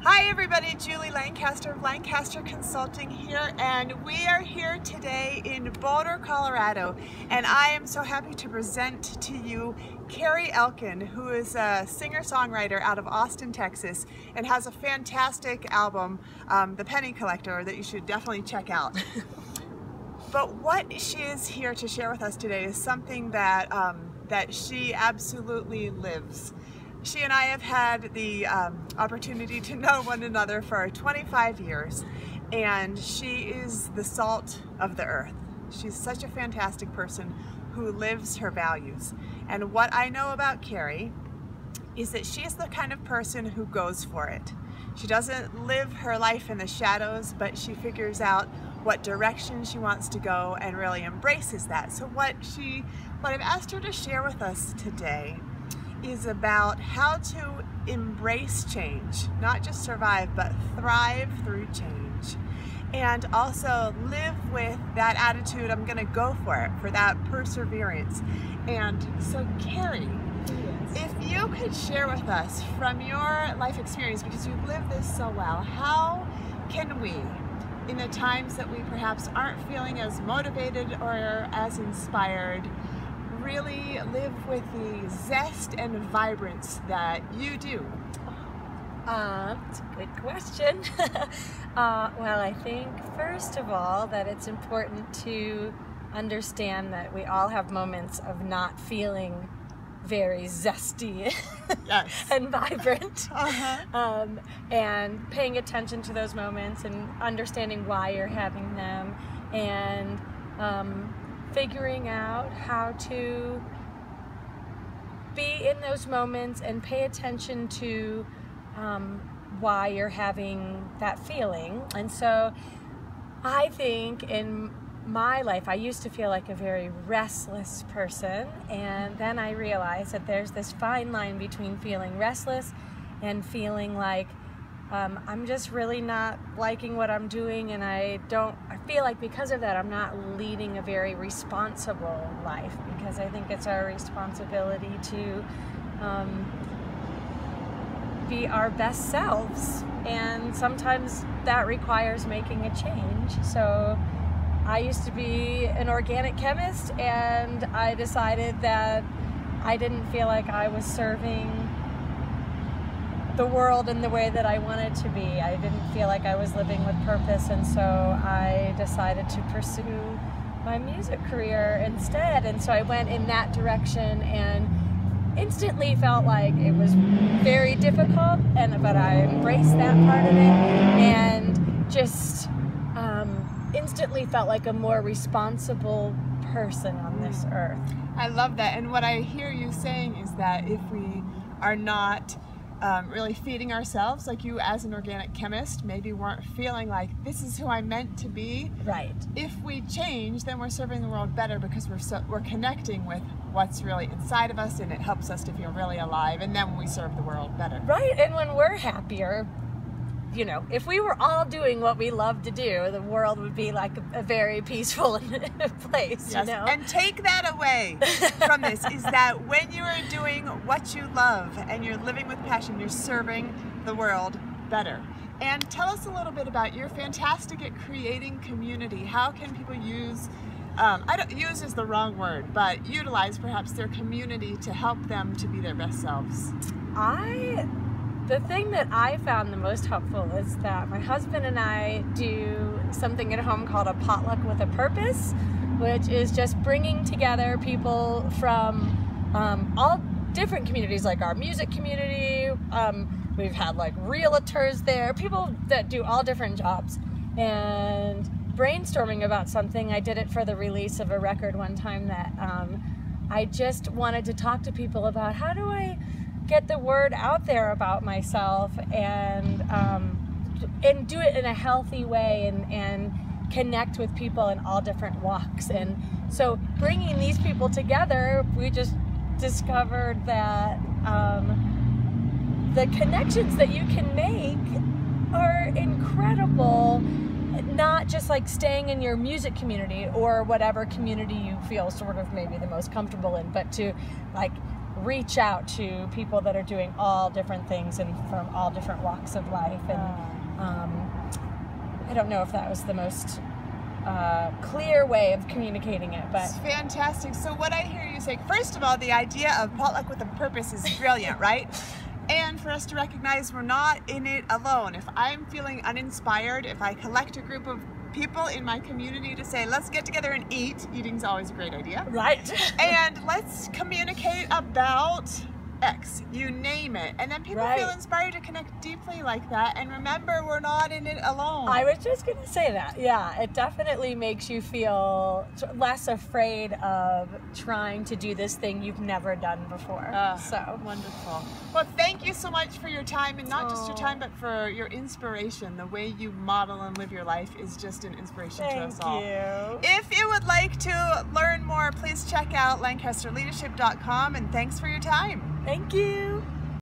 Hi everybody, Julie Lancaster of Lancaster Consulting here, and we are here today in Boulder, Colorado, and I am so happy to present to you Carrie Elkin, who is a singer-songwriter out of Austin, Texas, and has a fantastic album, The Penny Collector, that you should definitely check out. But what she is here to share with us today is something that, that she absolutely lives. She and I have had the opportunity to know one another for 25 years, and she is the salt of the earth. She's such a fantastic person who lives her values. And what I know about Carrie is that she's the kind of person who goes for it. She doesn't live her life in the shadows, but she figures out what direction she wants to go and really embraces that. So what I've asked her to share with us today is about how to embrace change, not just survive, but thrive through change. And also live with that attitude, I'm gonna go for it, for that perseverance. And so Carrie, if you could share with us from your life experience, because you've lived this so well, how can we, in the times that we perhaps aren't feeling as motivated or as inspired, really live with the zest and vibrance that you do? It's a good question. Well, I think first of all that it's important to understand that we all have moments of not feeling very zesty Yes. and vibrant, and paying attention to those moments and understanding why you're having them, and figuring out how to be in those moments and pay attention to why you're having that feeling. And so I think in my life I used to feel like a very restless person, and then I realized that there's this fine line between feeling restless and feeling like I'm just really not liking what I'm doing, and I feel like because of that I'm not leading a very responsible life, because I think it's our responsibility to be our best selves, and sometimes that requires making a change. So I used to be an organic chemist, and I decided that I didn't feel like I was serving the world in the way that I wanted to be. I didn't feel like I was living with purpose, and so I decided to pursue my music career instead. And so I went in that direction and instantly felt like it was very difficult, but I embraced that part of it, and just instantly felt like a more responsible person on this earth. I love that. And what I hear you saying is that if we are not really feeding ourselves, like you as an organic chemist maybe weren't feeling like this is who I'm meant to be. Right. If we change, then we're serving the world better, because we're connecting with what's really inside of us, and it helps us to feel really alive, and then we serve the world better. Right, and when we're happier, you know, if we were all doing what we love to do, the world would be like a very peaceful place, Yes. you know? And take that away from this, is that when you are doing what you love and you're living with passion, you're serving the world better. And tell us a little bit about, you're fantastic at creating community. How can people use, use is the wrong word, but utilize perhaps their community to help them to be their best selves? The thing that I found the most helpful is that my husband and I do something at home called a potluck with a purpose, which is just bringing together people from all different communities, like our music community. We've had like realtors there, people that do all different jobs, and brainstorming about something. I did it for the release of a record one time that I just wanted to talk to people about how do I get the word out there about myself, and do it in a healthy way, and connect with people in all different walks. And so bringing these people together, we just discovered that the connections that you can make are incredible, not just like staying in your music community or whatever community you feel sort of maybe the most comfortable in, but to like reach out to people that are doing all different things and from all different walks of life. And I don't know if that was the most clear way of communicating it, but it's fantastic. So what I hear you say, first of all, the idea of potluck with a purpose is brilliant, right? And for us to recognize we're not in it alone. If I'm feeling uninspired, if I collect a group of people in my community to say, let's get together and eat. Eating's always a great idea. Right. And let's communicate about X, you name it. And then people feel inspired to connect deeply like that. And remember, we're not in it alone. I was just going to say that. Yeah, it definitely makes you feel less afraid of trying to do this thing you've never done before. So wonderful. Well, thank you so much for your time, and not just your time, but for your inspiration. The way you model and live your life is just an inspiration to us all. Thank you. If you would like to learn more, please check out lancasterleadership.com, and thanks for your time. Thank you.